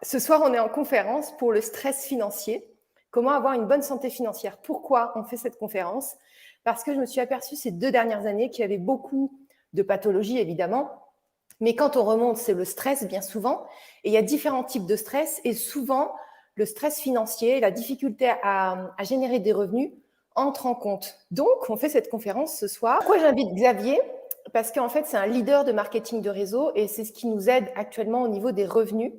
ce soir, on est en conférence pour le stress financier. Comment avoir une bonne santé financière? Pourquoi on fait cette conférence? Parce que je me suis aperçue ces 2 dernières années qu'il y avait beaucoup de pathologies, évidemment. Mais quand on remonte, c'est le stress, bien souvent. Et il y a différents types de stress. Et souvent, le stress financier, la difficulté à générer des revenus entre en compte. Donc, on fait cette conférence ce soir. Pourquoi j'invite Xavier? Parce qu'en fait, c'est un leader de marketing de réseau et c'est ce qui nous aide actuellement au niveau des revenus.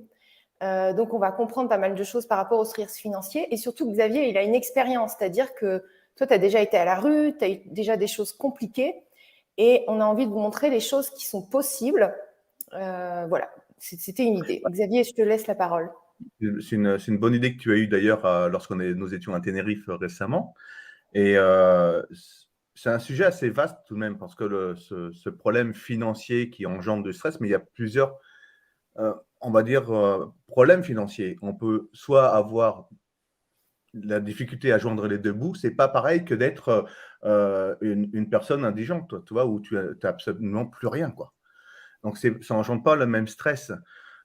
Donc, on va comprendre pas mal de choses par rapport au stress financier. Et surtout, Xavier, il a une expérience, c'est-à-dire que toi, tu as déjà été à la rue, tu as eu déjà des choses compliquées et on a envie de vous montrer les choses qui sont possibles. Voilà, c'était une idée. Xavier, je te laisse la parole. C'est une bonne idée que tu as eue d'ailleurs nous étions à Tenerife récemment. Et c'est un sujet assez vaste tout de même parce que ce problème financier qui engendre du stress, mais il y a plusieurs, on va dire, problèmes financiers. On peut soit avoir la difficulté à joindre les deux bouts, c'est pas pareil que d'être une personne indigente, toi, tu vois, où tu n'as absolument plus rien, quoi. Donc, ça n'engendre pas le même stress.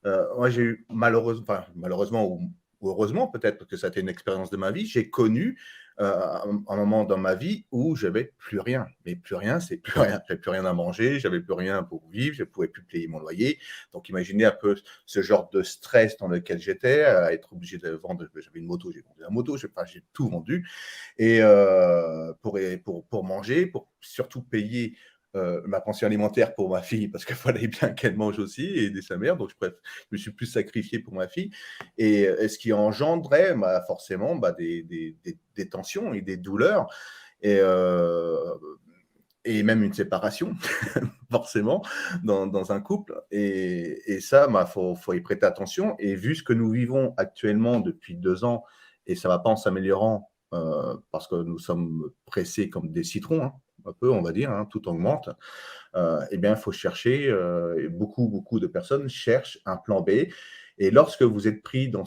Moi, j'ai eu malheureusement ou heureusement peut-être, parce que ça a été une expérience de ma vie, j'ai connu un moment dans ma vie où j'avais plus rien. Mais plus rien, c'est plus rien. J'avais plus rien à manger, j'avais plus rien pour vivre, je ne pouvais plus payer mon loyer. Donc, imaginez un peu ce genre de stress dans lequel j'étais, à être obligé de vendre. J'avais une moto, j'ai vendu la moto, j'ai tout vendu. Et pour manger, pour surtout payer ma pension alimentaire pour ma fille, parce qu'il fallait bien qu'elle mange aussi, et aider sa mère. Donc, je me suis plus sacrifié pour ma fille. Et ce qui engendrait forcément des tensions et des douleurs. Et même une séparation, forcément, dans un couple. Et ça, faut y prêter attention. Et vu ce que nous vivons actuellement depuis 2 ans, et ça ne va pas en s'améliorant, parce que nous sommes pressés comme des citrons, hein, un peu, on va dire, hein, tout augmente, eh bien, il faut chercher, et beaucoup de personnes cherchent un plan B. Et lorsque vous êtes pris dans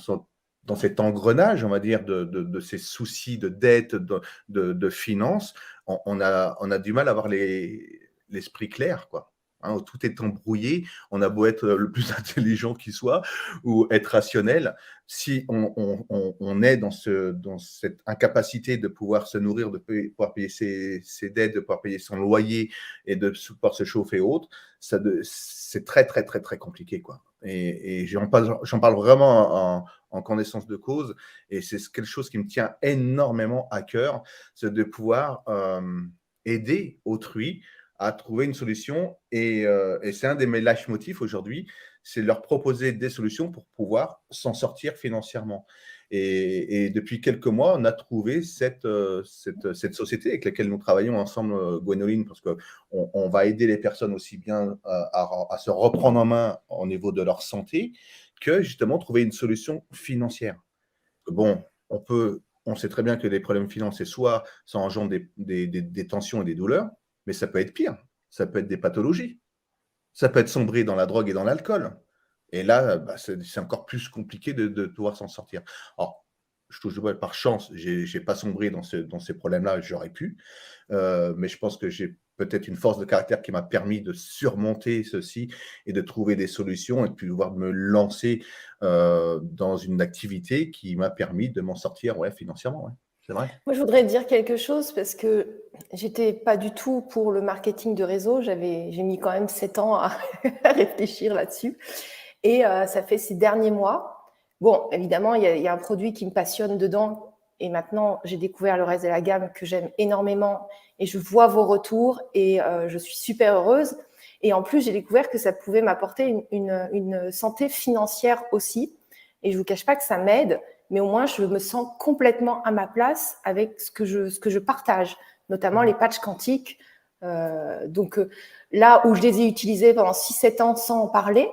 cet engrenage, on va dire, de ces soucis de dette, de finances, on a du mal à avoir l'esprit clair, quoi. Hein, où tout est embrouillé, on a beau être le plus intelligent qui soit ou être rationnel, si on est dans cette incapacité de pouvoir se nourrir, pouvoir payer ses dettes, de pouvoir payer son loyer et de pouvoir se chauffer et autres, c'est très, très, très, très compliqué, quoi. Et j'en parle vraiment en connaissance de cause, et c'est quelque chose qui me tient énormément à cœur, c'est de pouvoir aider autrui à trouver une solution. Et c'est un de mes leitmotifs aujourd'hui, c'est leur proposer des solutions pour pouvoir s'en sortir financièrement. Et depuis quelques mois, on a trouvé cette société avec laquelle nous travaillons ensemble, Gwénoline, parce qu'on va aider les personnes aussi bien à se reprendre en main au niveau de leur santé que justement trouver une solution financière. Bon, on sait très bien que les problèmes financiers, soit ça engendre des tensions et des douleurs, mais ça peut être pire. Ça peut être des pathologies. Ça peut être sombrer dans la drogue et dans l'alcool. Et là, c'est encore plus compliqué de pouvoir s'en sortir. Alors, je touche du bois, par chance, j'ai pas sombré dans ces problèmes-là, j'aurais pu. Mais je pense que j'ai peut-être une force de caractère qui m'a permis de surmonter ceci et de trouver des solutions et de pouvoir me lancer dans une activité qui m'a permis de m'en sortir, ouais, financièrement. Ouais. C'est vrai. Moi, je voudrais dire quelque chose parce que j'étais pas du tout pour le marketing de réseau. J'ai mis quand même 7 ans à réfléchir là-dessus. Et ça fait ces derniers mois. Bon, évidemment, il y a un produit qui me passionne dedans. Et maintenant, j'ai découvert le reste de la gamme que j'aime énormément. Et je vois vos retours et je suis super heureuse. Et en plus, j'ai découvert que ça pouvait m'apporter une santé financière aussi. Et je vous cache pas que ça m'aide, mais au moins, je me sens complètement à ma place avec ce que je partage, notamment les patchs quantiques. Donc là où je les ai utilisés pendant 6-7 ans sans en parler,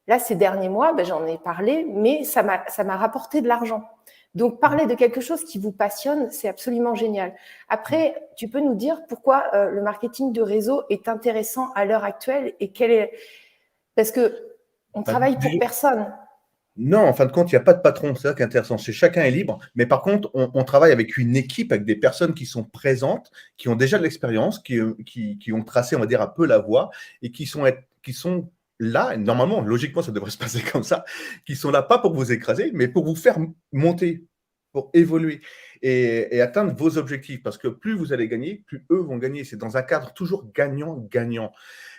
là, ces derniers mois, j'en ai parlé, mais ça m'a rapporté de l'argent. Donc, parler de quelque chose qui vous passionne, c'est absolument génial. Après, tu peux nous dire pourquoi le marketing de réseau est intéressant à l'heure actuelle et quel est… Parce qu'on travaille pour personne. Non, en fin de compte, il n'y a pas de patron. C'est ça qui est intéressant. Chacun est libre. Mais par contre, on travaille avec une équipe, avec des personnes qui sont présentes, qui ont déjà de l'expérience, qui ont tracé, on va dire, un peu la voie et qui sont là, normalement, logiquement, ça devrait se passer comme ça, qui sont là pas pour vous écraser, mais pour vous faire monter, pour évoluer et atteindre vos objectifs. Parce que plus vous allez gagner, plus eux vont gagner. C'est dans un cadre toujours gagnant-gagnant.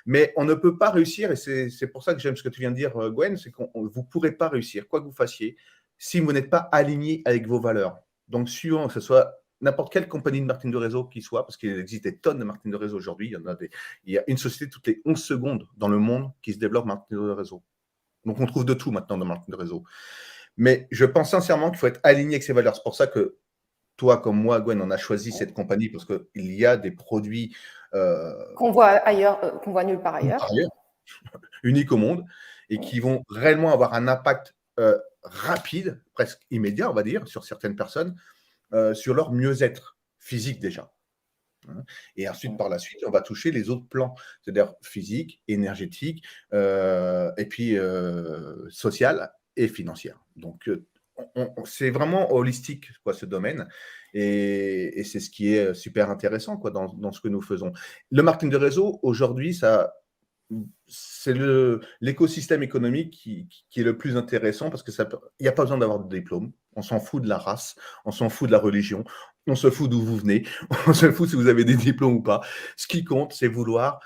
Mais on ne peut pas réussir, et c'est pour ça que j'aime ce que tu viens de dire, Gwen, c'est que vous ne pourrez pas réussir, quoi que vous fassiez, si vous n'êtes pas aligné avec vos valeurs. Donc, suivant que ce soit n'importe quelle compagnie de marketing de réseau qui soit, parce qu'il existe des tonnes de marketing de réseau aujourd'hui, il y a une société toutes les 11 secondes dans le monde qui se développe marketing de réseau. Donc, on trouve de tout maintenant dans le marketing de réseau. Mais je pense sincèrement qu'il faut être aligné avec ses valeurs. C'est pour ça que toi, comme moi, Gwen, on a choisi cette compagnie parce qu'il y a des produits qu'on voit ailleurs, qu'on voit nulle part ailleurs, uniques au monde, et qui vont réellement avoir un impact rapide, presque immédiat, on va dire, sur certaines personnes, sur leur mieux-être physique déjà. Et ensuite, par la suite, on va toucher les autres plans, c'est-à-dire physique, énergétique, et puis social et financière. Donc, c'est vraiment holistique, quoi, ce domaine. Et c'est ce qui est super intéressant, quoi, dans ce que nous faisons. Le marketing de réseau, aujourd'hui, c'est l'écosystème économique qui est le plus intéressant parce que il n'y a pas besoin d'avoir de diplôme. On s'en fout de la race, on s'en fout de la religion, on se fout d'où vous venez, on se fout si vous avez des diplômes ou pas. Ce qui compte, c'est vouloir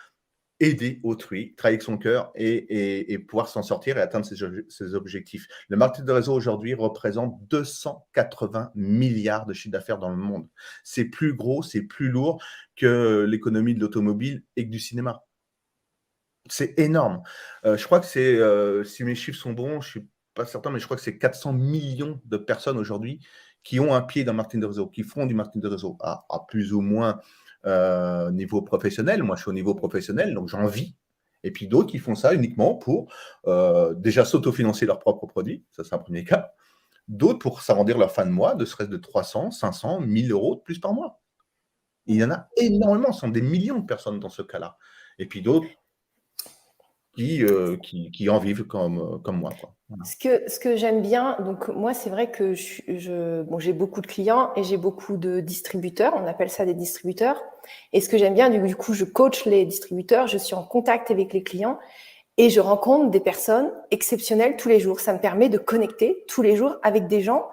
aider autrui, travailler avec son cœur et pouvoir s'en sortir et atteindre ses objectifs. Le marketing de réseau aujourd'hui représente 280 milliards de chiffre d'affaires dans le monde. C'est plus gros, c'est plus lourd que l'économie de l'automobile et que du cinéma. C'est énorme. Je crois que c'est, si mes chiffres sont bons, je ne suis pas certain, mais je crois que c'est 400 millions de personnes aujourd'hui qui ont un pied dans le marketing de réseau, qui font du marketing de réseau à plus ou moins niveau professionnel. Moi, je suis au niveau professionnel, donc j'en vis. Et puis d'autres qui font ça uniquement pour déjà s'autofinancer leurs propres produits, ça c'est un premier cas. D'autres pour s'arrondir leur fin de mois, ne serait-ce de 300, 500, 1000 euros de plus par mois. Il y en a énormément, ce sont des millions de personnes dans ce cas-là. Et puis d'autres qui en vivent comme moi, quoi. Voilà. Ce que j'aime bien, donc moi, c'est vrai que j'ai beaucoup de clients et j'ai beaucoup de distributeurs. On appelle ça des distributeurs. Et ce que j'aime bien, du coup, je coach les distributeurs. Je suis en contact avec les clients et je rencontre des personnes exceptionnelles tous les jours. Ça me permet de connecter tous les jours avec des gens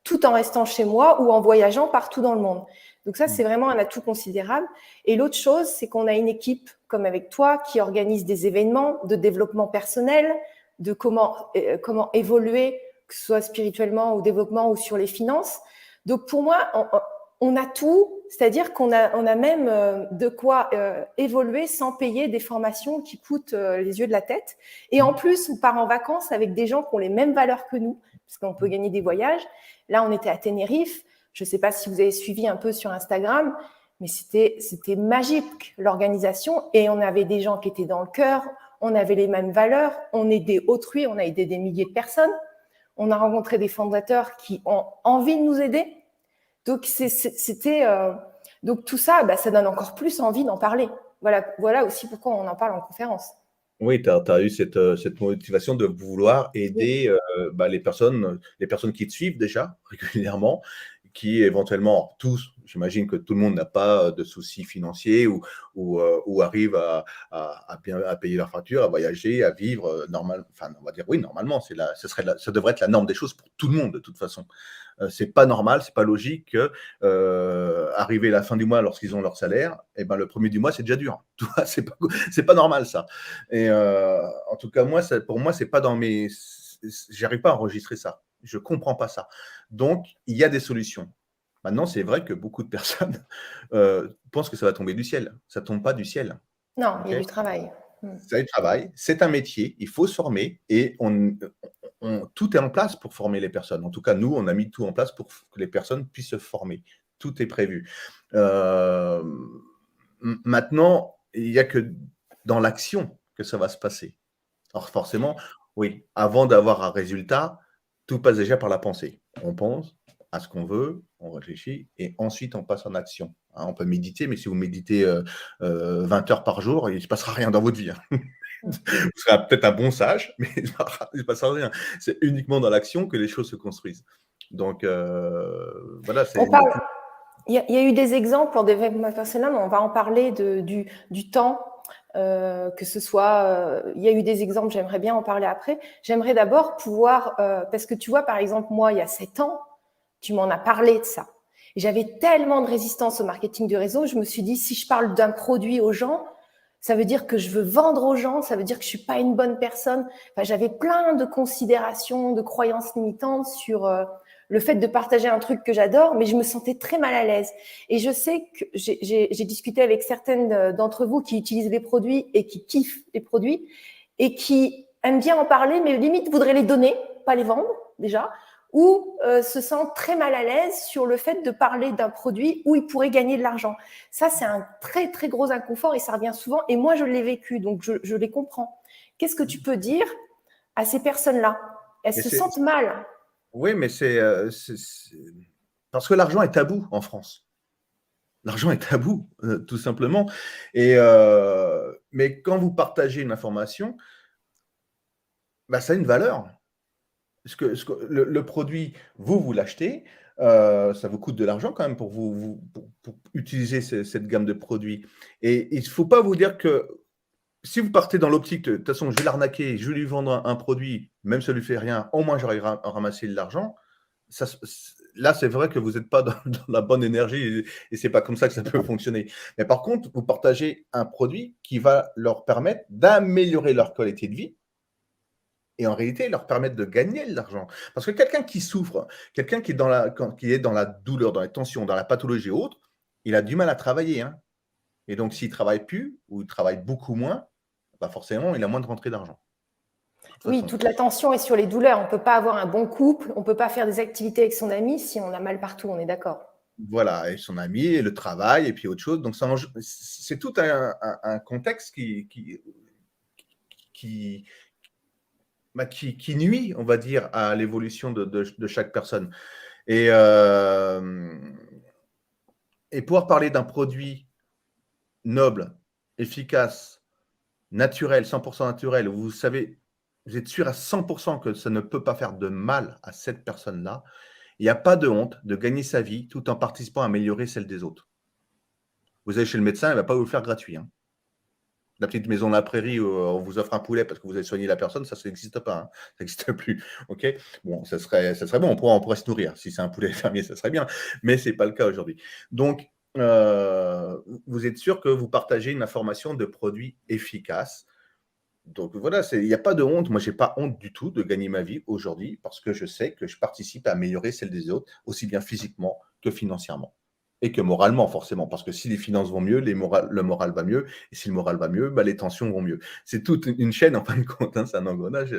tout en restant chez moi ou en voyageant partout dans le monde. Donc ça, c'est vraiment un atout considérable. Et l'autre chose, c'est qu'on a une équipe comme avec toi qui organise des événements de développement personnel, de comment évoluer, que ce soit spirituellement ou développement ou sur les finances. Donc pour moi, on a tout, c'est-à-dire qu'on a même de quoi évoluer sans payer des formations qui coûtent les yeux de la tête. Et en plus, on part en vacances avec des gens qui ont les mêmes valeurs que nous, parce qu'on peut gagner des voyages. Là, on était à Tenerife. Je ne sais pas si vous avez suivi un peu sur Instagram, mais c'était magique, l'organisation. Et on avait des gens qui étaient dans le cœur, on avait les mêmes valeurs, on aidait autrui, on a aidé des milliers de personnes. On a rencontré des fondateurs qui ont envie de nous aider. Donc, donc tout ça, ça donne encore plus envie d'en parler. Voilà aussi pourquoi on en parle en conférence. Oui, tu as eu cette motivation de vouloir aider les personnes qui te suivent déjà régulièrement, qui éventuellement, tous, j'imagine que tout le monde n'a pas de soucis financiers ou arrive à payer leurs factures, à voyager, à vivre normal. Enfin, on va dire oui, normalement, ça devrait être la norme des choses pour tout le monde de toute façon. C'est pas normal, c'est pas logique que arriver à la fin du mois lorsqu'ils ont leur salaire, et le premier du mois c'est déjà dur. C'est pas normal ça. Et en tout cas pour moi c'est pas dans mes, j'arrive pas à enregistrer ça. Je comprends pas ça. Donc il y a des solutions. Maintenant c'est vrai que beaucoup de personnes pensent que ça va tomber du ciel. Ça tombe pas du ciel. Non, Okay, il y a du travail. C'est du travail, c'est un métier, il faut se former et tout est en place pour former les personnes. En tout cas, nous, on a mis tout en place pour que les personnes puissent se former. Tout est prévu. Maintenant, il n'y a que dans l'action que ça va se passer. Alors forcément, oui, avant d'avoir un résultat, tout passe déjà par la pensée. On pense à ce qu'on veut, on réfléchit et ensuite on passe en action. On peut méditer, mais si vous méditez 20 heures par jour, il ne se passera rien dans votre vie. Vous serez peut-être un bon sage, mais il ne se passera rien. C'est uniquement dans l'action que les choses se construisent. Donc, voilà. Il y a eu des exemples en développement personnel, on va en parler du temps. que ce soit, il y a eu des exemples, j'aimerais bien en parler après. J'aimerais d'abord pouvoir, parce que tu vois, par exemple, moi, il y a 7 ans, tu m'en as parlé de ça. Et j'avais tellement de résistance au marketing de réseau, je me suis dit, si je parle d'un produit aux gens, ça veut dire que je veux vendre aux gens, ça veut dire que je suis pas une bonne personne. Enfin, j'avais plein de considérations, de croyances limitantes sur le fait de partager un truc que j'adore, mais je me sentais très mal à l'aise. Et je sais que j'ai discuté avec certaines d'entre vous qui utilisent les produits et qui kiffent les produits et qui aiment bien en parler, mais limite voudraient les donner, pas les vendre déjà, ou se sentent très mal à l'aise sur le fait de parler d'un produit où ils pourraient gagner de l'argent. Ça, c'est un très, très gros inconfort et ça revient souvent. Et moi, je l'ai vécu, donc je les comprends. Qu'est-ce que tu peux dire à ces personnes-là? Elles Mais se sentent mal. oui, mais parce que l'argent est tabou en France. L'argent est tabou, tout simplement. Mais quand vous partagez une information, bah, ça a une valeur. Le produit, vous l'achetez, ça vous coûte de l'argent quand même pour pour utiliser cette gamme de produits. Et il ne faut pas vous dire que si vous partez dans l'optique de toute façon, je vais l'arnaquer, je vais lui vendre un produit, même si ça ne lui fait rien, au moins j'aurai ramassé de l'argent. Là, c'est vrai que vous n'êtes pas dans la bonne énergie et ce n'est pas comme ça que ça peut fonctionner. Mais par contre, vous partagez un produit qui va leur permettre d'améliorer leur qualité de vie et en réalité leur permettre de gagner de l'argent. Parce que quelqu'un qui souffre, quelqu'un qui est dans la douleur, dans les tensions, dans la pathologie et autres, il a du mal à travailler. Hein. Et donc, s'il ne travaille plus ou il travaille beaucoup moins, bah forcément, il a moins de rentrée d'argent. De toute Oui, façon. toute l'attention est sur les douleurs. On ne peut pas avoir un bon couple, on ne peut pas faire des activités avec son ami si on a mal partout, on est d'accord. Voilà, et son ami, et le travail, et puis autre chose. Donc, c'est tout un contexte qui, qui nuit, on va dire, à l'évolution de chaque personne. Et pouvoir parler d'un produit noble, efficace, naturel, 100% naturel, où vous savez, vous êtes sûr à 100% que ça ne peut pas faire de mal à cette personne-là, il n'y a pas de honte de gagner sa vie tout en participant à améliorer celle des autres. Vous allez chez le médecin, il ne va pas vous le faire gratuit. Hein. La petite maison de la prairie où on vous offre un poulet parce que vous avez soigné la personne, ça n'existe pas. Hein. Ça n'existe plus. Okay, bon, ça serait bon, on pourrait se nourrir. Si c'est un poulet fermier, ça serait bien. Mais ce n'est pas le cas aujourd'hui. Donc, vous êtes sûr que vous partagez une information de produits efficaces. Donc voilà, il n'y a pas de honte. Moi, je n'ai pas honte du tout de gagner ma vie aujourd'hui parce que je sais que je participe à améliorer celle des autres, aussi bien physiquement que financièrement. Et que moralement, forcément. Parce que si les finances vont mieux, le moral va mieux. Et si le moral va mieux, bah, les tensions vont mieux. C'est toute une chaîne, en fin de compte. Hein, c'est un engrenage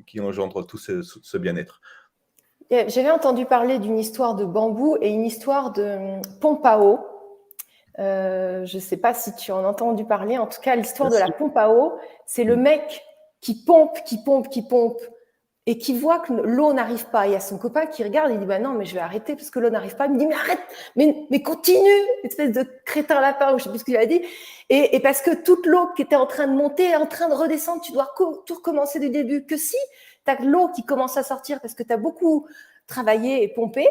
qui engendre tout ce bien-être. J'avais entendu parler d'une histoire de bambou et une histoire de pompe à eau. Je ne sais pas si tu en as entendu parler. En tout cas, l'histoire de la pompe à eau, c'est le mec qui pompe et qui voit que l'eau n'arrive pas. Il y a son copain qui regarde et il dit bah non, mais je vais arrêter parce que l'eau n'arrive pas. Il me dit mais arrête, mais continue, espèce de crétin lapin ou je sais plus ce qu'il a dit. Et parce que toute l'eau qui était en train de monter est en train de redescendre, tu dois tout recommencer du début. Que si tu as l'eau qui commence à sortir parce que tu as beaucoup travaillé et pompé,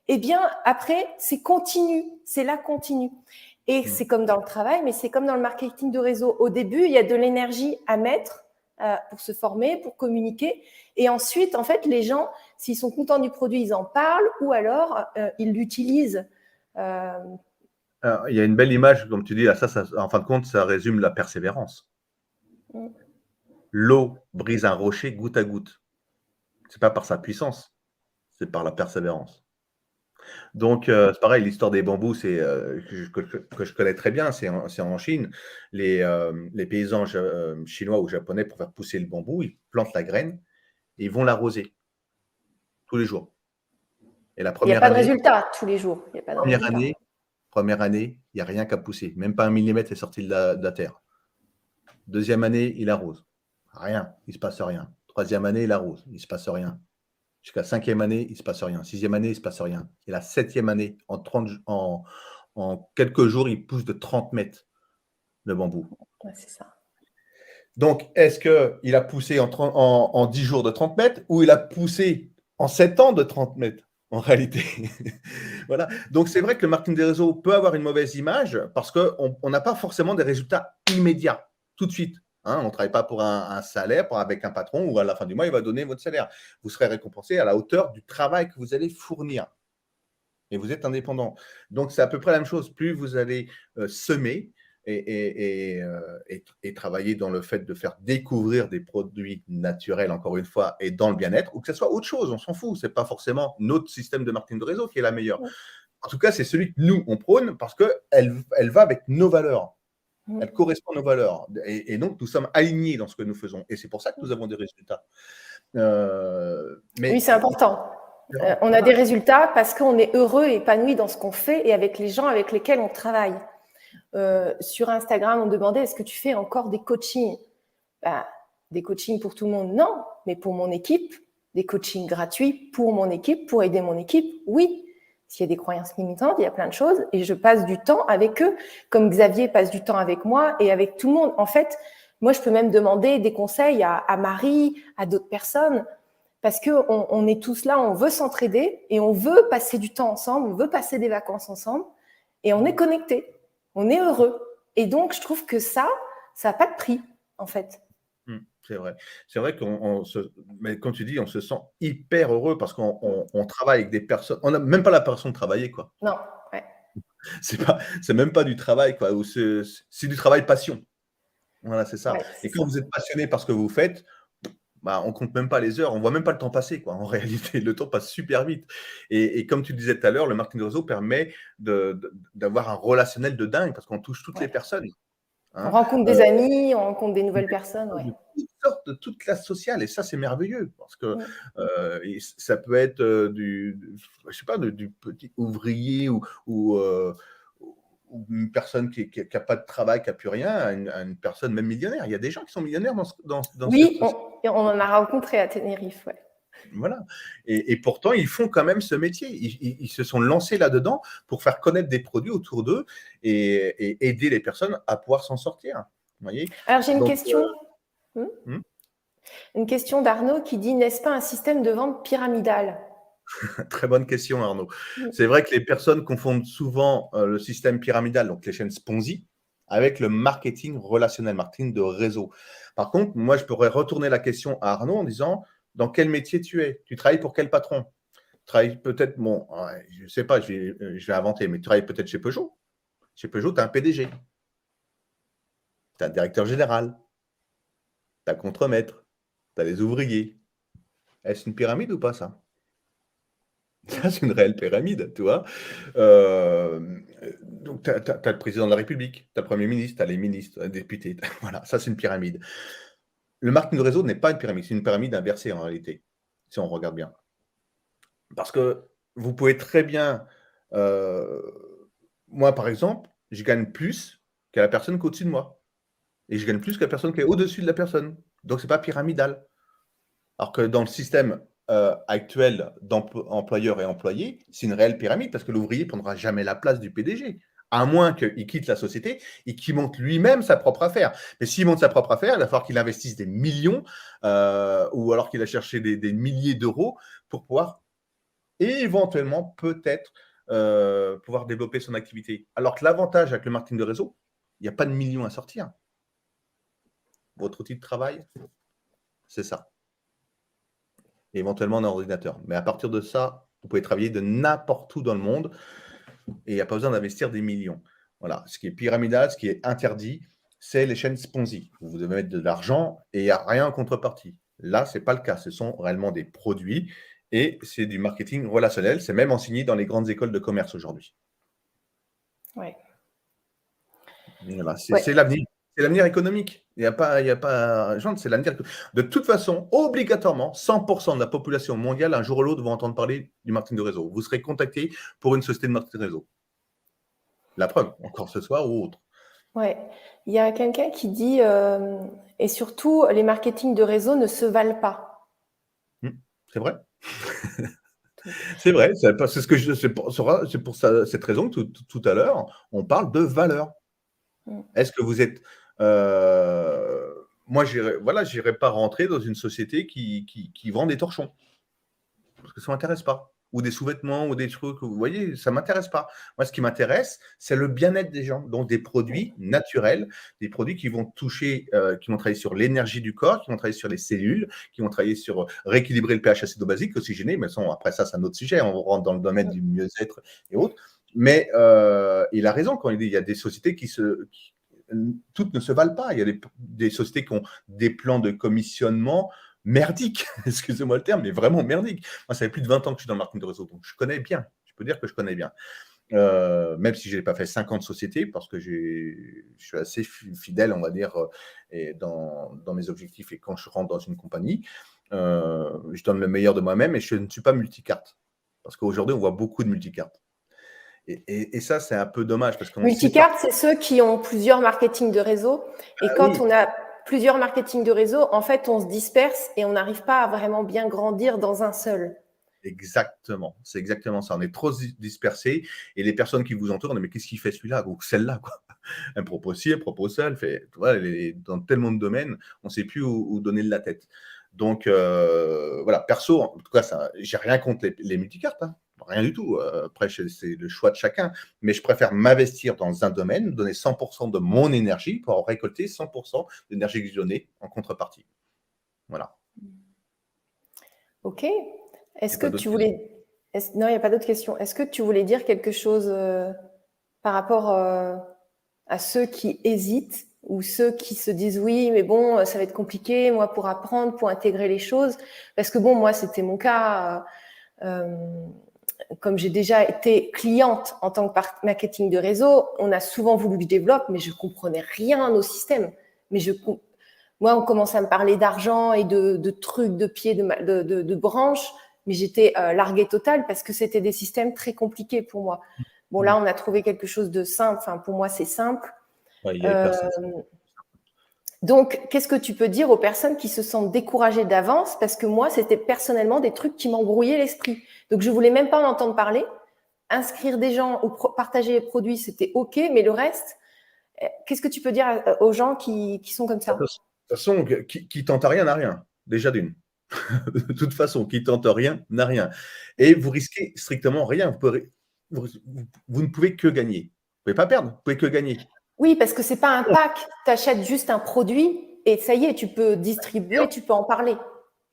eh bien après c'est continu, c'est là continu. Et c'est comme dans le travail, mais c'est comme dans le marketing de réseau. Au début, il y a de l'énergie à mettre pour se former, pour communiquer. Et ensuite, en fait, les gens, s'ils sont contents du produit, ils en parlent ou alors ils l'utilisent. Alors, il y a une belle image, comme tu dis, ça, en fin de compte, ça résume la persévérance. L'eau brise un rocher goutte à goutte. Ce n'est pas par sa puissance, c'est par la persévérance. Donc, c'est pareil, l'histoire des bambous, c'est que je connais très bien, c'est en Chine. Les paysans chinois ou japonais, pour faire pousser le bambou, ils plantent la graine et ils vont l'arroser tous les jours. Et la Il n'y a première pas de année, résultat tous les jours. Il n'y a pas de résultat. première année, il n'y a rien qu'à pousser. Même pas un millimètre est sorti de la terre. Deuxième année, il arrose. Rien, il ne se passe rien. Troisième année, il arrose, il ne se passe rien. Jusqu'à cinquième année, il ne se passe rien. Sixième année, il ne se passe rien. Et la septième année, en quelques jours, il pousse de 30 mètres de bambou. Ouais, c'est ça. Donc, est-ce qu'il a poussé en 10 jours de 30 mètres ou il a poussé en 7 ans de 30 mètres? en réalité. Voilà. Donc, c'est vrai que le marketing des réseaux peut avoir une mauvaise image parce qu'on n'a pas forcément des résultats immédiats, tout de suite. Hein, on ne travaille pas pour un salaire, avec un patron où à la fin du mois, il va donner votre salaire. Vous serez récompensé à la hauteur du travail que vous allez fournir. Et vous êtes indépendant. Donc, c'est à peu près la même chose. Plus vous allez semer et travailler dans le fait de faire découvrir des produits naturels, encore une fois, et dans le bien-être, ou que ce soit autre chose, on s'en fout. Ce n'est pas forcément notre système de marketing de réseau qui est la meilleure. En tout cas, c'est celui que nous, on prône parce qu'elle va avec nos valeurs. Elle correspond à nos valeurs. Et donc, nous sommes alignés dans ce que nous faisons. Et c'est pour ça que nous avons des résultats. Oui, c'est important. On a des résultats parce qu'on est heureux et épanoui dans ce qu'on fait et avec les gens avec lesquels on travaille. Sur Instagram, on me demandait est-ce que tu fais encore des coachings? Des coachings pour tout le monde, non, mais pour mon équipe, des coachings gratuits pour mon équipe, pour aider mon équipe, oui. S'il y a des croyances limitantes, il y a plein de choses et je passe du temps avec eux, comme Xavier passe du temps avec moi et avec tout le monde. En fait, moi, je peux même demander des conseils à Marie, à d'autres personnes, parce qu'on est tous là, on veut s'entraider et on veut passer du temps ensemble, on veut passer des vacances ensemble et on est connectés, on est heureux. Et donc, je trouve que ça n'a pas de prix, en fait. C'est vrai. C'est vrai mais quand tu dis, on se sent hyper heureux parce qu'on travaille avec des personnes. On n'a même pas l'impression de travailler, quoi. Non, ouais. C'est même pas du travail, quoi. Ou c'est du travail passion. Voilà, c'est ça. Ouais, et quand vous êtes passionné par ce que vous faites, on compte même pas les heures, on voit même pas le temps passer, quoi. En réalité, le temps passe super vite. Et comme tu disais tout à l'heure, le marketing de réseau permet d'avoir un relationnel de dingue parce qu'on touche toutes les personnes. On rencontre des amis, on rencontre des nouvelles personnes. Ouais. De toutes sortes, de toute classe sociale. Et ça, c'est merveilleux parce que ça peut être je sais pas, du petit ouvrier ou une personne qui n'a pas de travail, qui n'a plus rien, à une personne même millionnaire. Il y a des gens qui sont millionnaires dans oui, on en a rencontré à Tenerife. Ouais. Voilà. Et pourtant, ils font quand même ce métier. Ils se sont lancés là-dedans pour faire connaître des produits autour d'eux et aider les personnes à pouvoir s'en sortir. Vous voyez. Alors, j'ai une question. Une question d'Arnaud qui dit, n'est-ce pas un système de vente pyramidal? Très bonne question, Arnaud. C'est vrai que les personnes confondent souvent le système pyramidal, donc les chaînes Sponzi, avec le marketing relationnel, marketing de réseau. Par contre, moi, je pourrais retourner la question à Arnaud en disant, dans quel métier tu es? Tu travailles pour quel patron? Tu travailles peut-être, je ne sais pas, je vais inventer, mais tu travailles peut-être chez Peugeot. Chez Peugeot, tu as un PDG. Tu as un directeur général. Tu as un contremaître. Tu as des ouvriers. Est-ce une pyramide ou pas, ça? Ça, c'est une réelle pyramide, tu vois. Donc, tu as le président de la République, tu as le Premier ministre, tu as les ministres, les députés. Voilà, ça, c'est une pyramide. Le marketing de réseau n'est pas une pyramide, c'est une pyramide inversée en réalité, si on regarde bien. Parce que vous pouvez très bien. Moi, par exemple, je gagne plus que la personne qui est au-dessus de moi. Et je gagne plus que la personne qui est au-dessus de la personne. Donc, ce n'est pas pyramidal. Alors que dans le système actuel d'employeur et employé, c'est une réelle pyramide parce que l'ouvrier ne prendra jamais la place du PDG, à moins qu'il quitte la société et qu'il monte lui-même sa propre affaire. Mais s'il monte sa propre affaire, il va falloir qu'il investisse des millions ou alors qu'il a cherché des milliers d'euros pour pouvoir éventuellement peut-être pouvoir développer son activité. Alors que l'avantage avec le marketing de réseau, il n'y a pas de millions à sortir. Votre outil de travail, c'est ça. Et éventuellement un ordinateur. Mais à partir de ça, vous pouvez travailler de n'importe où dans le monde et il n'y a pas besoin d'investir des millions. Voilà. Ce qui est pyramidal, ce qui est interdit, c'est les chaînes Sponzi. Vous devez mettre de l'argent et il n'y a rien en contrepartie. Là, ce n'est pas le cas. Ce sont réellement des produits et c'est du marketing relationnel. C'est même enseigné dans les grandes écoles de commerce aujourd'hui. Ouais. Voilà. C'est l'avenir. C'est l'avenir économique. Il n'y a pas, c'est l'avenir. De toute façon, obligatoirement, 100% de la population mondiale, un jour ou l'autre, vont entendre parler du marketing de réseau. Vous serez contacté pour une société de marketing de réseau. La preuve, encore ce soir ou autre. Ouais. Il y a quelqu'un qui dit, et surtout, les marketing de réseau ne se valent pas. C'est vrai. C'est vrai. C'est ce que c'est pour ça, cette raison que tout à l'heure, on parle de valeur. Est-ce que vous êtes moi, j'irai pas rentrer dans une société qui vend des torchons. Parce que ça ne m'intéresse pas. ou des sous-vêtements ou des trucs. Vous voyez, ça ne m'intéresse pas. Moi, ce qui m'intéresse, c'est le bien-être des gens. Donc, des produits naturels, des produits qui vont toucher, qui vont travailler sur l'énergie du corps, qui vont travailler sur les cellules, qui vont travailler sur rééquilibrer le pH acido-basique, oxygéné. Mais après ça, c'est un autre sujet. On rentre dans le domaine du mieux-être et autres. Mais il a raison quand il dit qu'il y a des sociétés toutes ne se valent pas. Il y a des sociétés qui ont des plans de commissionnement merdiques, excusez-moi le terme, mais vraiment merdiques. Moi, ça fait plus de 20 ans que je suis dans le marketing de réseau, donc je connais bien. Je peux dire que je connais bien. Même si je n'ai pas fait 50 sociétés, parce que je suis assez fidèle, on va dire, dans mes objectifs et quand je rentre dans une compagnie, je donne le meilleur de moi-même et je ne suis pas multicarte. Parce qu'aujourd'hui, on voit beaucoup de multicartes. Et ça, c'est un peu dommage. Multicarte, c'est ceux qui ont plusieurs marketing de réseau. Et quand on a plusieurs marketing de réseau, en fait, on se disperse et on n'arrive pas à vraiment bien grandir dans un seul. Exactement, c'est exactement ça. On est trop dispersés et les personnes qui vous entourent, mais qu'est-ce qu'il fait celui-là ou celle-là quoi. Elle propose ci, elle propose ça, elle fait. Voilà, dans tellement de domaines, on ne sait plus où donner de la tête. Donc voilà, perso, en tout cas, j'ai rien contre les multicartes, hein. Rien du tout. Après, c'est le choix de chacun. Mais je préfère m'investir dans un domaine, donner 100% de mon énergie pour récolter 100% d'énergie que j'ai donnée en contrepartie. Voilà. Ok. Est-ce que tu voulais… Non, il n'y a pas d'autres questions. Est-ce que tu voulais dire quelque chose par rapport à ceux qui hésitent ou ceux qui se disent oui, mais bon, ça va être compliqué, moi, pour apprendre, pour intégrer les choses? Parce que bon, moi, c'était mon cas. Comme j'ai déjà été cliente en tant que marketing de réseau, on a souvent voulu que je développe, mais je ne comprenais rien au système. Moi, on commençait à me parler d'argent et de trucs, de pieds, de branches, mais j'étais larguée totale parce que c'était des systèmes très compliqués pour moi. Bon, là, on a trouvé quelque chose de simple. Enfin, pour moi, c'est simple. Ouais, il y a personne. Donc, qu'est-ce que tu peux dire aux personnes qui se sentent découragées d'avance? Parce que moi, c'était personnellement des trucs qui m'embrouillaient l'esprit. Donc, je voulais même pas en entendre parler. Inscrire des gens ou partager les produits, c'était OK, mais le reste, qu'est-ce que tu peux dire aux gens qui sont comme ça? De toute façon, qui tente rien n'a rien, déjà d'une. De toute façon, qui tente rien n'a rien. Et vous risquez strictement rien. Vous ne pouvez que gagner. Vous ne pouvez pas perdre, vous ne pouvez que gagner. Oui, parce que ce n'est pas un pack. Tu achètes juste un produit et ça y est, tu peux distribuer, tu peux en parler.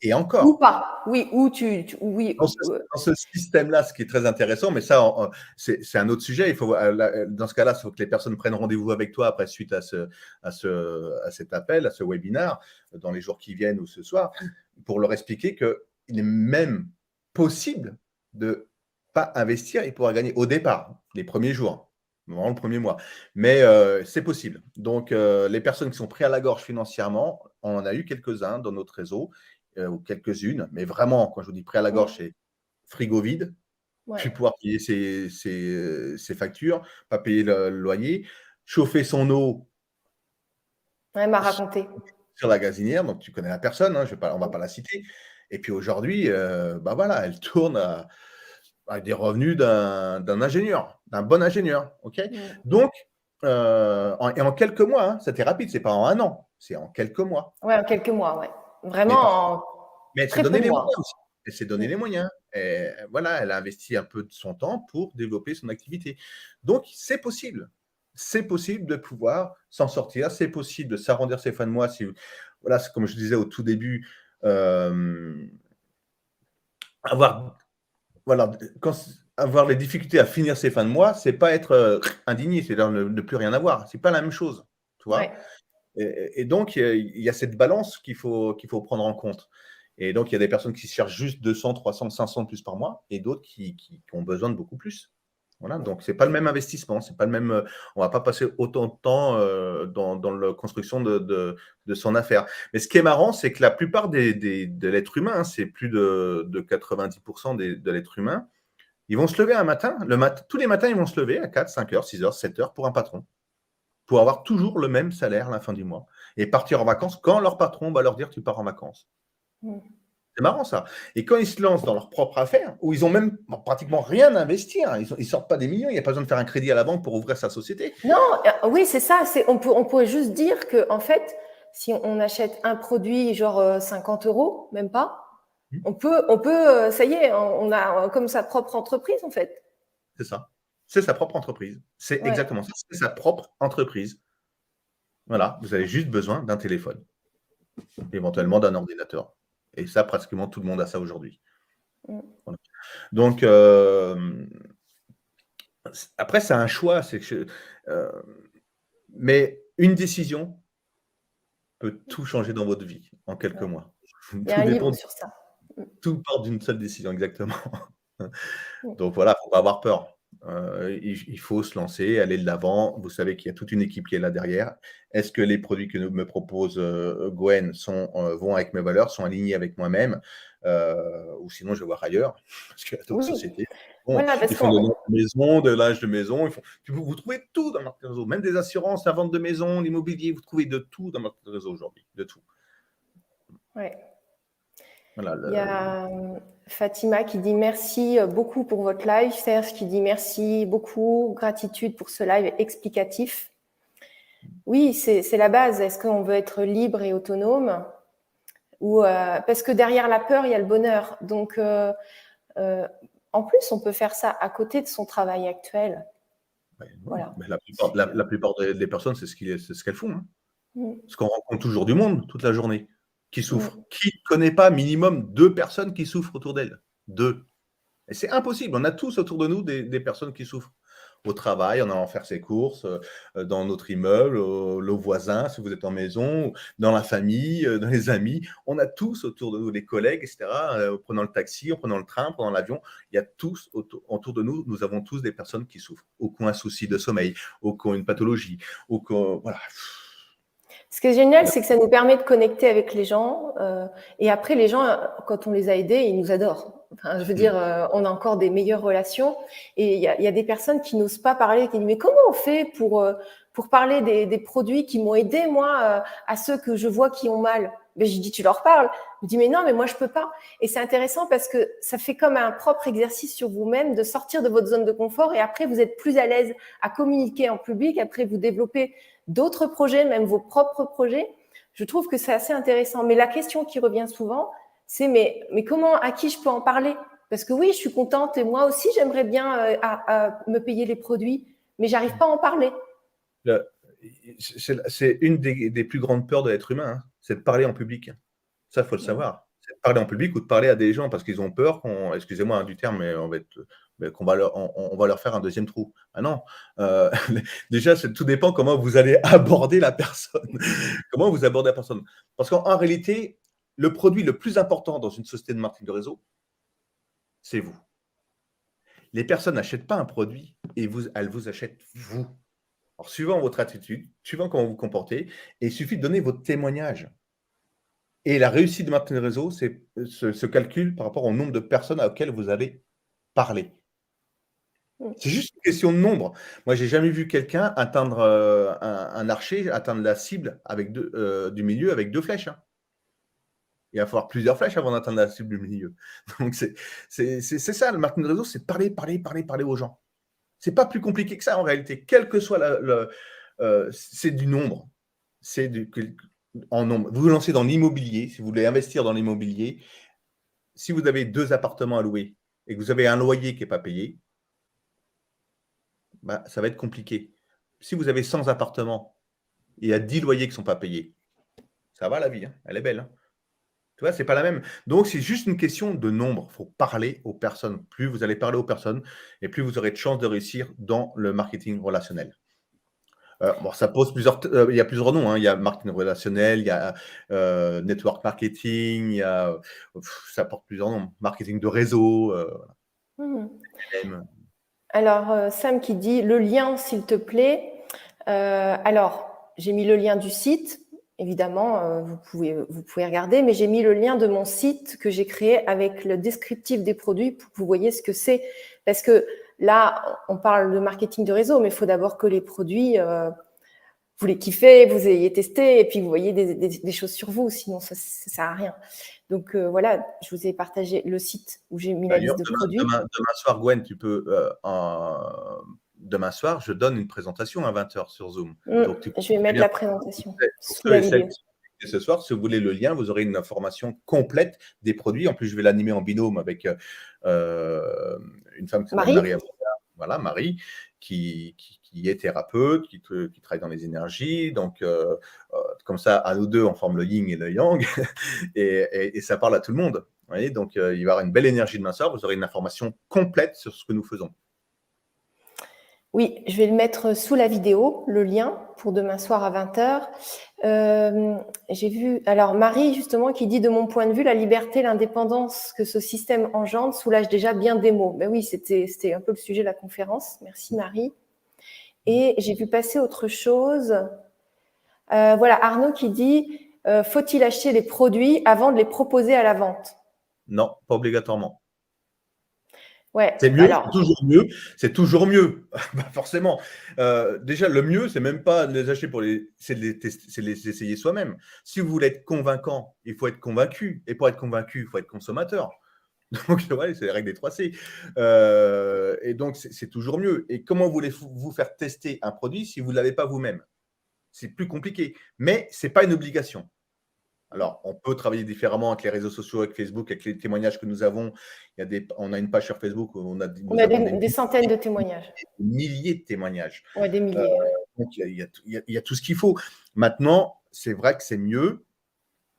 Et encore. Ou pas. Oui, ou oui. Dans ce système-là, ce qui est très intéressant, mais ça, c'est un autre sujet. Dans ce cas-là, il faut que les personnes prennent rendez-vous avec toi après suite à cet appel, à ce webinaire, dans les jours qui viennent ou ce soir, pour leur expliquer qu'il est même possible de ne pas investir et pouvoir gagner au départ, les premiers jours, vraiment le premier mois. Mais c'est possible. Donc, les personnes qui sont prises à la gorge financièrement, on en a eu quelques-uns dans notre réseau, ou quelques-unes, mais vraiment, quand je vous dis prêt à la gorge, c'est frigo vide, puis pouvoir payer ses factures, pas payer le loyer, chauffer son eau. Elle m'a raconté. Sur la gazinière, donc tu connais la personne, hein, on ne va pas la citer. Et puis aujourd'hui, voilà, elle tourne avec des revenus d'un ingénieur, d'un bon ingénieur. Okay, donc, en quelques mois, hein, c'était rapide, c'est pas en un an, c'est en quelques mois. Oui, en quelques mois, ouais. Vraiment, mais elle s'est donné les moyens aussi. Elle s'est donné les moyens. Et voilà, elle a investi un peu de son temps pour développer son activité. Donc, c'est possible. C'est possible de pouvoir s'en sortir. C'est possible de s'arrondir ses fins de mois. Voilà, comme je disais au tout début, avoir les difficultés à finir ses fins de mois, c'est pas être indigné, c'est ne plus rien avoir. C'est pas la même chose, tu vois. Ouais. Et donc, il y a cette balance qu'il faut prendre en compte. Et donc, il y a des personnes qui cherchent juste 200, 300, 500 de plus par mois et d'autres qui ont besoin de beaucoup plus. Voilà, donc ce n'est pas le même investissement, c'est pas le même. On ne va pas passer autant de temps dans la construction de son affaire. Mais ce qui est marrant, c'est que la plupart de l'être humain, hein, c'est plus de 90% de l'être humain, ils vont se lever un matin, tous les matins, ils vont se lever à 4, 5 heures, 6 heures, 7 heures pour un patron, pour avoir toujours le même salaire à la fin du mois et partir en vacances quand leur patron va leur dire tu pars en vacances. C'est marrant ça. Et quand ils se lancent dans leur propre affaire, où ils n'ont même pratiquement rien à investir, ils ne sortent pas des millions, il n'y a pas besoin de faire un crédit à la banque pour ouvrir sa société. Non, oui, c'est ça. On pourrait juste dire qu'en fait, si on achète un produit genre 50 €, même pas, On peut, ça y est, on a comme sa propre entreprise en fait. C'est ça. C'est sa propre entreprise. C'est Ouais. exactement ça. C'est sa propre entreprise. Voilà, vous avez juste besoin d'un téléphone, éventuellement d'un ordinateur. Et ça, pratiquement tout le monde a ça aujourd'hui. Mm. Voilà. Donc, après, c'est un choix. Mais une décision peut tout changer dans votre vie en quelques Ouais. mois. Il y a Tout un dépend, livre sur ça. tout part d'une seule décision, exactement. Mm. Donc voilà, il ne faut pas avoir peur. Il faut se lancer, aller de l'avant. Vous savez qu'il y a toute une équipe qui est là derrière. Est-ce que les produits que me propose Gwen vont avec mes valeurs, sont alignés avec moi-même, ou sinon je vais voir ailleurs, parce qu'il y a d'autres Oui, sociétés. Bon, voilà, parce ils font de qu'on la maison, de l'âge de maison. Vous trouvez tout dans marketing réseau, même des assurances, la vente de maison, l'immobilier. Vous trouvez de tout dans marketing réseau aujourd'hui, de tout. ouais. Voilà, Il y a Fatima qui dit merci beaucoup pour votre live. Serge qui dit merci beaucoup, gratitude pour ce live explicatif. Oui, c'est la base. Est-ce qu'on veut être libre et autonome ou parce que derrière la peur, il y a le bonheur. Donc, en plus, on peut faire ça à côté de son travail actuel. Ouais, Voilà. mais la plupart des personnes, c'est ce qu'elles font. Hein. Mm. Parce qu'on rencontre toujours du monde toute la journée qui souffre. Mm. Qui ne connaît pas minimum 2 personnes qui souffrent autour d'elle? 2. Et c'est impossible. On a tous autour de nous des personnes qui souffrent. Au travail, en allant faire ses courses, dans notre immeuble, nos voisins, si vous êtes en maison, dans la famille, dans les amis. On a tous autour de nous des collègues, etc. En prenant le taxi, en prenant le train, en prenant l'avion. Il y a tous autour de nous, nous avons tous des personnes qui souffrent. Ou qui ont un souci de sommeil, ou qui ont une pathologie, ou qui ont, voilà. Ce qui est génial, c'est que ça nous permet de connecter avec les gens. Et après, les gens, quand on les a aidés, ils nous adorent. Enfin, je veux dire, on a encore des meilleures relations. Et il y a des personnes qui n'osent pas parler, qui disent mais comment on fait pour parler des produits qui m'ont aidé, moi, à ceux que je vois qui ont mal? Ben, je dis, tu leur parles. Je dis, mais non, mais moi, je peux pas. Et c'est intéressant parce que ça fait comme un propre exercice sur vous-même de sortir de votre zone de confort. Et après, vous êtes plus à l'aise à communiquer en public. Après, vous développez d'autres projets, même vos propres projets. Je trouve que c'est assez intéressant. Mais la question qui revient souvent, c'est mais comment, à qui je peux en parler? Parce que oui, je suis contente et moi aussi, j'aimerais bien à me payer les produits, mais j'arrive pas à en parler. C'est une des plus grandes peurs de l'être humain, hein, c'est de parler en public. Ça, il faut le savoir. C'est de parler en public ou de parler à des gens parce qu'ils ont peur excusez-moi hein, du terme, mais qu'on va on va leur faire un deuxième trou. Ah non, déjà, tout dépend comment vous allez aborder la personne. Comment vous abordez la personne. Parce qu'en réalité, le produit le plus important dans une société de marketing de réseau, c'est vous. Les personnes n'achètent pas un produit et elles vous achètent vous. Alors, suivant votre attitude, suivant comment vous vous comportez, et il suffit de donner votre témoignage. Et la réussite de marketing de réseau, se calcule par rapport au nombre de personnes auxquelles vous allez parler. C'est juste une question de nombre. Moi, j'ai jamais vu quelqu'un atteindre un archer, atteindre la cible avec du milieu avec 2 flèches. Hein. Il va falloir plusieurs flèches avant d'atteindre la cible du milieu. Donc, c'est ça, le marketing de réseau, c'est parler aux gens. C'est pas plus compliqué que ça en réalité. Quel que soit c'est du nombre. C'est en nombre. Vous vous lancez dans l'immobilier, si vous voulez investir dans l'immobilier, si vous avez 2 appartements à louer et que vous avez un loyer qui n'est pas payé, bah, ça va être compliqué. Si vous avez 100 appartements et il y a 10 loyers qui ne sont pas payés, ça va la vie, hein, elle est belle. Hein. Tu vois, c'est pas la même. Donc, c'est juste une question de nombre. Il faut parler aux personnes. Plus vous allez parler aux personnes et plus vous aurez de chances de réussir dans le marketing relationnel. Bon, ça pose il y a plusieurs noms. Hein. Il y a marketing relationnel, il y a network marketing, ça porte plusieurs noms. Marketing de réseau. Alors, Sam qui dit le lien, s'il te plaît. Alors, j'ai mis le lien du site. Évidemment, vous pouvez regarder, mais j'ai mis le lien de mon site que j'ai créé avec le descriptif des produits pour que vous voyez ce que c'est. Parce que là, on parle de marketing de réseau, mais il faut d'abord que les produits, vous les kiffez, vous ayez testé, et puis vous voyez des choses sur vous, sinon ça ne sert à rien. Donc voilà, je vous ai partagé le site où j'ai mis la liste de produits. Demain soir, Gwen, tu peux, demain soir, je donne une présentation à 20h sur Zoom. Donc, je vais mettre la présentation sous la vidéo. ce soir, si vous voulez le lien, vous aurez une information complète des produits. En plus, je vais l'animer en binôme avec une femme qui s'appelle Marie? Marie Avocat. Voilà, Marie, qui est thérapeute, qui travaille dans les énergies. Donc, comme ça, à nous deux, on forme le yin et le yang. et ça parle à tout le monde. Vous voyez, donc, il va y avoir une belle énergie demain soir. Vous aurez une information complète sur ce que nous faisons. Oui, je vais le mettre sous la vidéo, le lien pour demain soir à 20h. J'ai vu, alors Marie justement qui dit, de mon point de vue, la liberté, l'indépendance que ce système engendre soulage déjà bien des maux. Ben oui, c'était un peu le sujet de la conférence. Merci Marie. Et j'ai vu passer autre chose. Voilà, Arnaud qui dit, faut-il acheter les produits avant de les proposer à la vente? Non, pas obligatoirement. Ouais, C'est mieux, alors, c'est toujours mieux, c'est toujours mieux. Bah, forcément. Déjà, le mieux, c'est même pas de les acheter c'est de les tester, c'est de les essayer soi-même. Si vous voulez être convaincant, il faut être convaincu. Et pour être convaincu, il faut être consommateur. Donc, ouais, c'est les règles des 3C. Et donc, c'est toujours mieux. Et comment voulez-vous faire tester un produit si vous ne l'avez pas vous-même? C'est plus compliqué. Mais ce n'est pas une obligation. Alors, on peut travailler différemment avec les réseaux sociaux, avec Facebook, avec les témoignages que nous avons. On a une page sur Facebook où on a des centaines de témoignages. des milliers de témoignages. Ouais, des milliers. Donc, il y a tout ce qu'il faut. Maintenant, c'est vrai que c'est mieux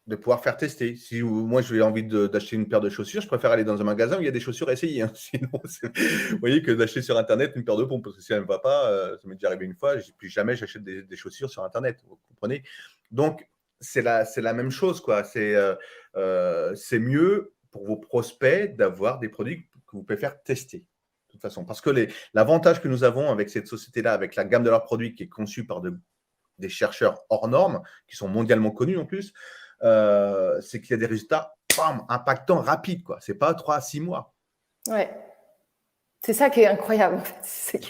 de pouvoir faire tester. Si moi, j'ai envie d'acheter une paire de chaussures, je préfère aller dans un magasin où il y a des chaussures à essayer. Hein. Sinon, vous voyez, que d'acheter sur Internet une paire de pompes, parce que si elle ne va pas, ça m'est déjà arrivé une fois, plus jamais j'achète des chaussures sur Internet. Vous comprenez? Donc, c'est la même chose, quoi. C'est mieux pour vos prospects d'avoir des produits que vous pouvez faire tester. De toute façon, parce que l'avantage que nous avons avec cette société-là, avec la gamme de leurs produits qui est conçue par des chercheurs hors normes, qui sont mondialement connus en plus, c'est qu'il y a des résultats impactants, rapides. Ce n'est pas 3 à 6 mois. Ouais. C'est ça qui est incroyable, en fait.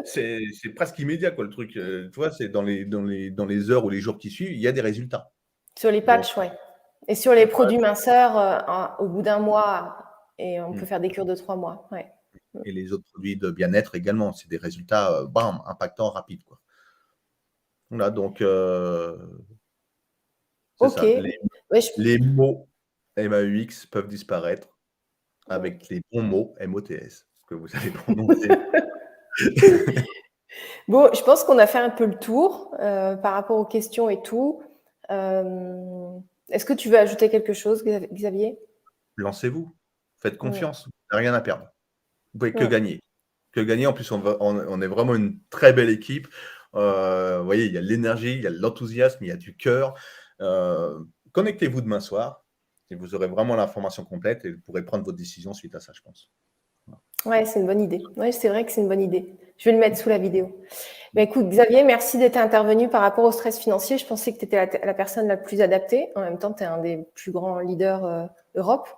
C'est presque immédiat, quoi, le truc. Tu vois, c'est dans les heures ou les jours qui suivent, il y a des résultats. Sur les patchs, oui. Et sur les produits minceurs, au bout d'un mois, et on peut faire des cures de 3 mois. Ouais. Et les autres produits de bien-être également, c'est des résultats impactants, rapides, quoi. Voilà, donc c'est ça. Les mots MAUX peuvent disparaître avec les bons mots MOTS que vous allez prononcer. Bon, je pense qu'on a fait un peu le tour par rapport aux questions et tout. Est-ce que tu veux ajouter quelque chose, Xavier? Lancez-vous. Faites confiance. Vous n'avez rien à perdre. Vous pouvez que gagner. Que gagner. En plus, on est vraiment une très belle équipe. Vous voyez, il y a l'énergie, il y a l'enthousiasme, il y a du cœur. Connectez-vous demain soir et vous aurez vraiment l'information complète et vous pourrez prendre votre décision suite à ça, je pense. Ouais, c'est une bonne idée. Ouais, c'est vrai que c'est une bonne idée. Je vais le mettre sous la vidéo. Bah, écoute, Xavier, merci d'être intervenu par rapport au stress financier. Je pensais que tu étais la personne la plus adaptée. En même temps, tu es un des plus grands leaders Europe,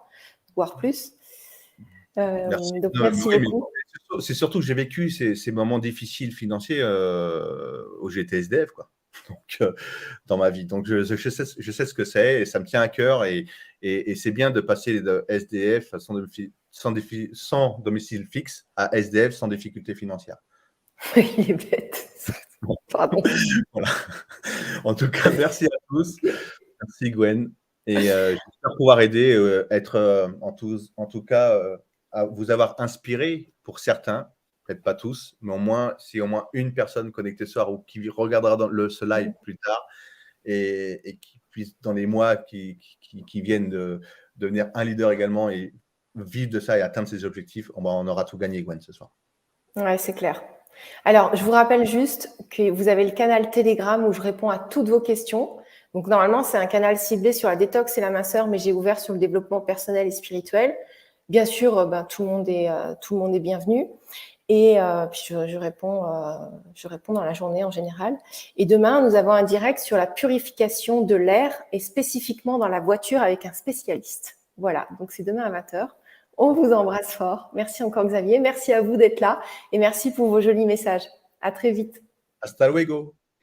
voire plus. Merci. Donc, merci beaucoup. C'est surtout que j'ai vécu ces moments difficiles financiers au GTSDF, quoi. Donc, dans ma vie. Donc, je sais ce que c'est et ça me tient à cœur. Et c'est bien de passer de SDF sans domicile fixe à SDF sans difficulté financière. Il est bête. Pardon. Voilà. En tout cas, merci à tous. Merci Gwen. Et j'espère pouvoir aider, en tout cas, à vous avoir inspiré pour certains, peut-être pas tous, mais si au moins une personne connectée ce soir ou qui regardera ce live plus tard et qui puisse, dans les mois qui viennent, de devenir un leader également et vivre de ça et atteindre ses objectifs, on aura tout gagné, Gwen, ce soir. Ouais, c'est clair. Alors, je vous rappelle juste que vous avez le canal Telegram où je réponds à toutes vos questions. Donc, normalement, c'est un canal ciblé sur la détox et la minceur, mais j'ai ouvert sur le développement personnel et spirituel. Bien sûr, tout le monde est bienvenu. Et puis, je réponds dans la journée en général. Et demain, nous avons un direct sur la purification de l'air et spécifiquement dans la voiture avec un spécialiste. Voilà, donc c'est demain à 20h. On vous embrasse fort. Merci encore, Xavier. Merci à vous d'être là et merci pour vos jolis messages. À très vite. Hasta luego.